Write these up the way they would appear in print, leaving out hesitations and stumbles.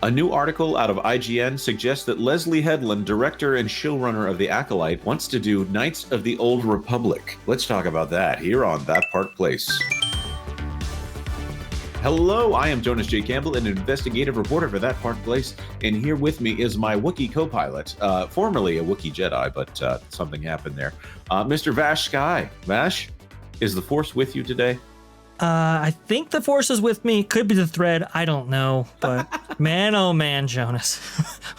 A new article out of IGN suggests that Leslye Headland, director and showrunner of The Acolyte, wants to do Knights of the Old Republic. Let's talk about that here on That Part Place. Hello, I am Jonas J. Campbell, an investigative reporter for That Part Place, and here with me is my Wookiee co-pilot, formerly a Wookiee Jedi, but something happened there, Mr. VashSky. Vash, is the Force with you today? I think the Force is with me. Could be the thread. I don't know. But man, oh man, Jonas.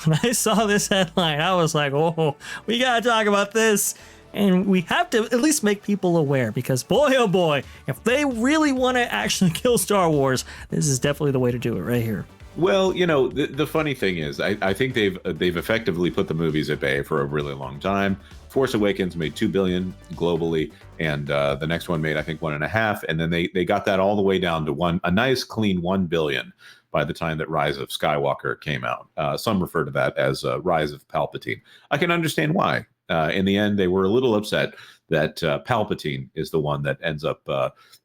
When I saw this headline, I was like, oh, we got to talk about this. And we have to at least make people aware because boy, oh boy, if they really want to actually kill Star Wars, this is definitely the way to do it right here. Well, you know, the funny thing is, I think they've effectively put the movies at bay for a really long time. Force Awakens made $2 billion globally, and the next one made, I think, 1.5, and then they got that all the way down to a nice clean $1 billion by the time that Rise of Skywalker came out. Some refer to that as Rise of Palpatine. I can understand why. In the end, they were a little upset that Palpatine is the one that ends up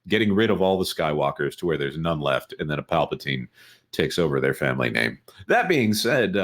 getting rid of all the Skywalkers to where there's none left, and then a Palpatine takes over their family name. That being said,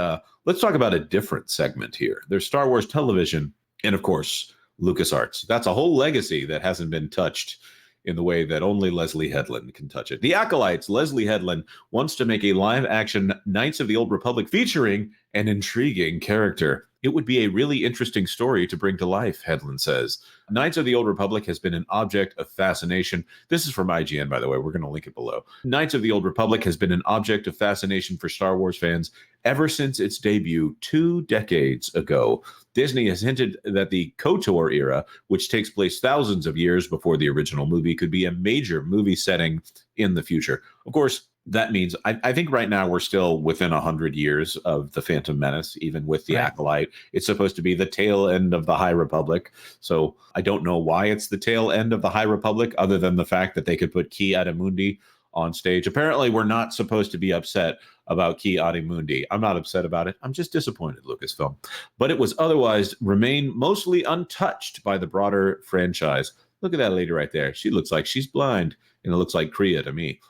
let's talk about a different segment here. There's Star Wars television, and of course, LucasArts. That's a whole legacy that hasn't been touched in the way that only Leslye Headland can touch it. The Acolytes, Leslye Headland, wants to make a live-action Knights of the Old Republic featuring an intriguing character. It would be a really interesting story to bring to life, Headland says. Knights of the Old Republic has been an object of fascination. This is from IGN, by the way. We're going to link it below. Knights of the Old Republic has been an object of fascination for Star Wars fans ever since its debut 2 decades ago. Disney has hinted that the KOTOR era, which takes place thousands of years before the original movie, could be a major movie setting in the future. Of course, that means I think right now we're still within 100 years of the Phantom Menace, even with the Acolyte. It's supposed to be the tail end of the High Republic. So I don't know why it's the tail end of the High Republic, other than the fact that they could put Ki-Adi-Mundi on stage. Apparently, we're not supposed to be upset about Ki-Adi-Mundi. I'm not upset about it. I'm just disappointed, Lucasfilm. But it was otherwise remain mostly untouched by the broader franchise. Look at that lady right there. She looks like she's blind, and it looks like kreia to me.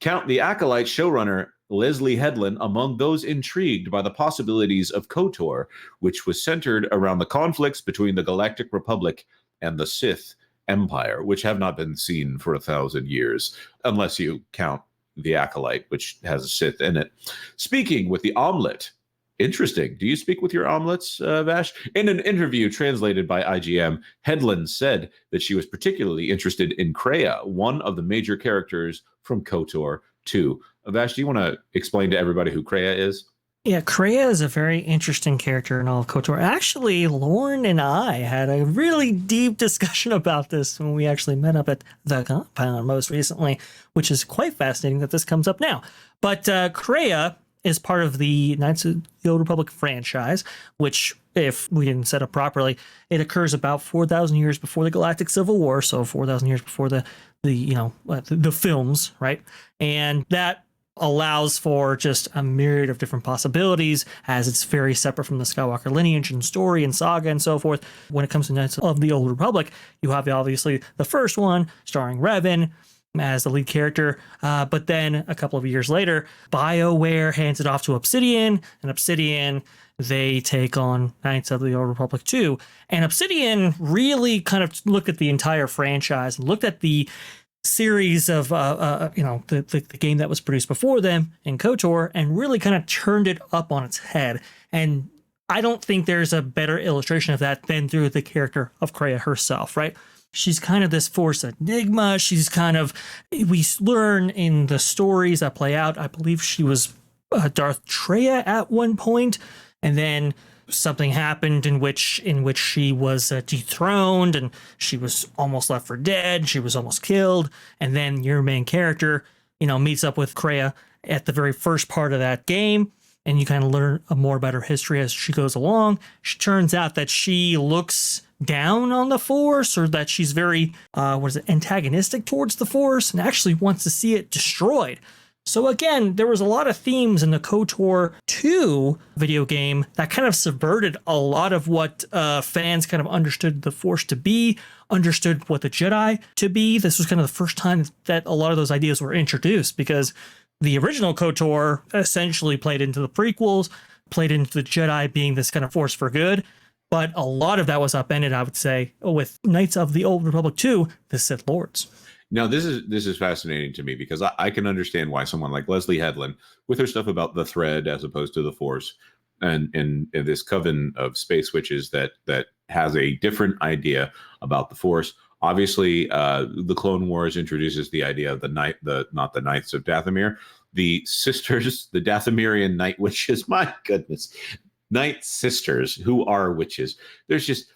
Count the Acolyte showrunner Leslye Headland among those intrigued by the possibilities of KOTOR, which was centered around the conflicts between the Galactic Republic and the Sith Empire, which have not been seen for 1,000 years, unless you count the Acolyte, which has a Sith in it. Speaking with the omelet. Interesting. Do you speak with your omelets, Vash? In an interview translated by IGN, Headland said that she was particularly interested in Kreia, one of the major characters from KOTOR 2. Vash, do you want to explain to everybody who Kreia is? Yeah, Kreia is a very interesting character in all of KOTOR. Actually, Lauren and I had a really deep discussion about this when we actually met up at the compound most recently, which is quite fascinating that this comes up now. But Kreia is part of the Knights of the Old Republic franchise, which, if we didn't set up properly, it occurs about 4,000 years before the Galactic Civil War, so 4,000 years before the films, right? And that allows for just a myriad of different possibilities, as it's very separate from the Skywalker lineage and story and saga and so forth. When it comes to Knights of the Old Republic, you have obviously the first one starring Revan as the lead character, but then a couple of years later, BioWare hands it off to Obsidian, and Obsidian, they take on Knights of the Old Republic 2. And Obsidian really kind of looked at the entire franchise and looked at the series of, the game that was produced before them in KOTOR, and really kind of turned it up on its head. And I don't think there's a better illustration of that than through the character of Kreia herself, right? She's kind of this Force enigma. She's kind of, we learn in the stories that play out, I believe she was Darth Traya at one point, and then something happened in which she was dethroned, and she was almost left for dead. She was almost killed, and then your main character, meets up with Kreia at the very first part of that game, and you kind of learn more about her history as she goes along. She turns out that she looks down on the Force, or that she's very antagonistic towards the Force, and actually wants to see it destroyed. So again, there was a lot of themes in the KOTOR 2 video game that kind of subverted a lot of what fans kind of understood the Force to be, understood what the Jedi to be. This was kind of the first time that a lot of those ideas were introduced, because the original KOTOR essentially played into the prequels, played into the Jedi being this kind of force for good. But a lot of that was upended, I would say, with Knights of the Old Republic 2, the Sith Lords. Now, this is fascinating to me because I can understand why someone like Leslye Headland, with her stuff about the thread as opposed to the Force, and this coven of space witches that has a different idea about the Force. Obviously, the Clone Wars introduces the idea of not the Knights of Dathomir, the sisters, the Dathomirian night witches. My goodness, night sisters who are witches. There's just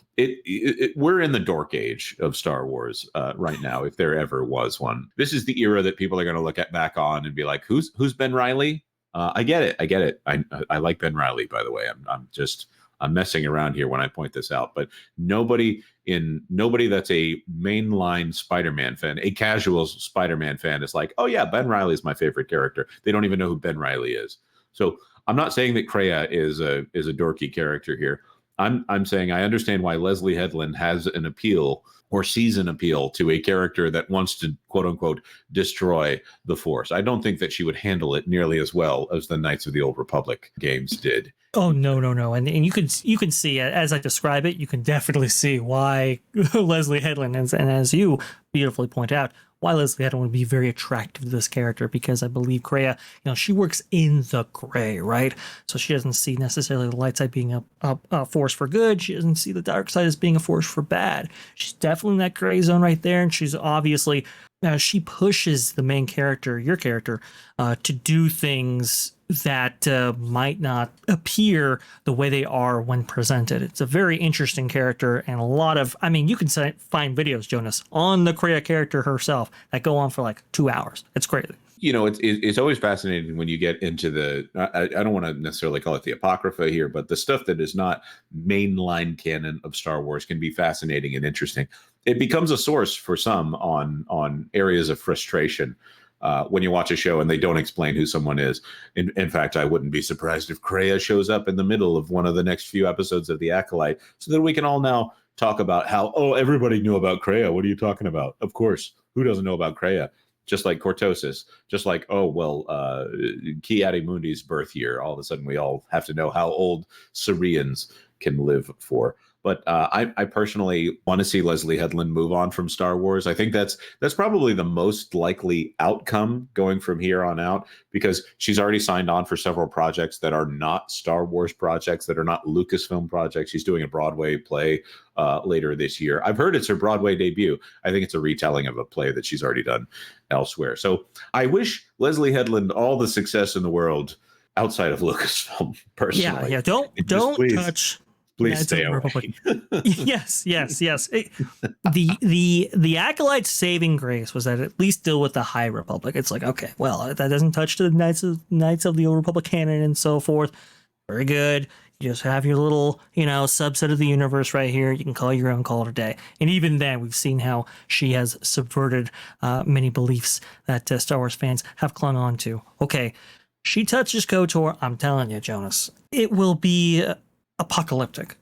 we're in the dork age of Star Wars right now, if there ever was one. This is the era that people are going to look back on and be like, who's Ben Reilly? I get it. I like Ben Reilly, by the way. I'm messing around here when I point this out, but nobody that's a mainline Spider-Man fan, a casual Spider-Man fan, is like, oh yeah, Ben Reilly is my favorite character. They don't even know who Ben Reilly is. So I'm not saying that Kreia is a dorky character here. I'm saying I understand why Leslye Headland has an appeal or sees an appeal to a character that wants to, quote unquote, destroy the Force. I don't think that she would handle it nearly as well as the Knights of the Old Republic games did. Oh, no. And you can see, as I describe it, you can definitely see why Leslye Headland, and as you beautifully point out, why Leslye Headland would be very attractive to this character, because I believe Kreia, she works in the gray, right? So she doesn't see necessarily the light side being a force for good. She doesn't see the dark side as being a force for bad. She's definitely in that gray zone right there, and she's obviously, she pushes the main character, your character, to do things that might not appear the way they are when presented. It's a very interesting character, and a lot of, you can find videos, Jonas, on the Kreia character herself that go on for like 2 hours. It's crazy. It's always fascinating when you get into the, I don't want to necessarily call it the Apocrypha here, but the stuff that is not mainline canon of Star Wars can be fascinating and interesting. It becomes a source for some on areas of frustration. When you watch a show and they don't explain who someone is. In fact, I wouldn't be surprised if Kreia shows up in the middle of one of the next few episodes of The Acolyte, so that we can all now talk about how, everybody knew about Kreia. What are you talking about? Of course. Who doesn't know about Kreia? Just like Cortosis. Just like, Ki-Adi-Mundi's birth year. All of a sudden, we all have to know how old Syrians can live for. But I personally want to see Leslye Headland move on from Star Wars. I think that's probably the most likely outcome going from here on out, because she's already signed on for several projects that are not Star Wars projects, that are not Lucasfilm projects. She's doing a Broadway play later this year. I've heard it's her Broadway debut. I think it's a retelling of a play that she's already done elsewhere. So I wish Leslye Headland all the success in the world outside of Lucasfilm, personally. Yeah. Don't touch. Please stay away. Yes. The Acolyte's saving grace was that at least deal with the High Republic. It's like, okay, well, that doesn't touch the Knights of the Old Republic canon and so forth. Very good. You just have your little, subset of the universe right here. You can call your own, call it a day. And even then, we've seen how she has subverted many beliefs that Star Wars fans have clung on to. Okay, she touches KOTOR. I'm telling you, Jonas, it will be apocalyptic.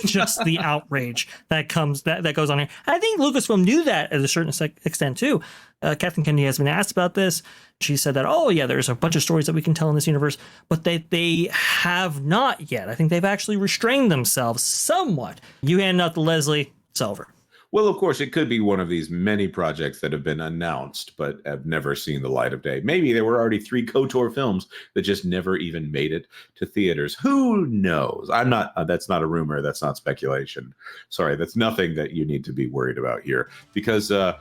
Just the outrage that goes on here. I think Lucasfilm knew that at a certain extent too. Kathleen Kennedy has been asked about this. She said that, there's a bunch of stories that we can tell in this universe, but they have not yet. I think they've actually restrained themselves somewhat. You hand out the Leslye, it's over. Well, of course, it could be one of these many projects that have been announced but have never seen the light of day. Maybe there were already 3 KOTOR films that just never even made it to theaters. Who knows? That's not a rumor. That's not speculation. Sorry, that's nothing that you need to be worried about here, because the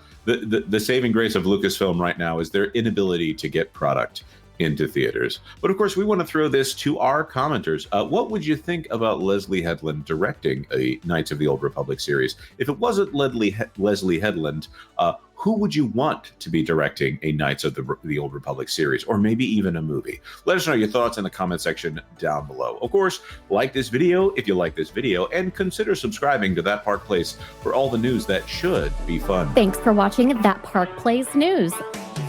saving grace of Lucasfilm right now is their inability to get product into theaters. But of course, we want to throw this to our commenters. What would you think about Leslye Headland directing a Knights of the Old Republic series? If it wasn't Leslye Headland, who would you want to be directing a Knights of the Old Republic series, or maybe even a movie? Let us know your thoughts in the comment section down below. Of course, like this video if you like this video, and consider subscribing to That Park Place for all the news that should be fun. Thanks for watching That Park Place News.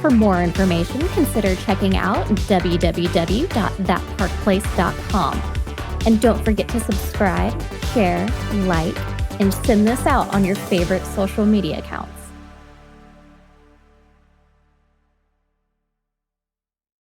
For more information, consider checking out www.thatparkplace.com. And don't forget to subscribe, share, like, and send this out on your favorite social media accounts.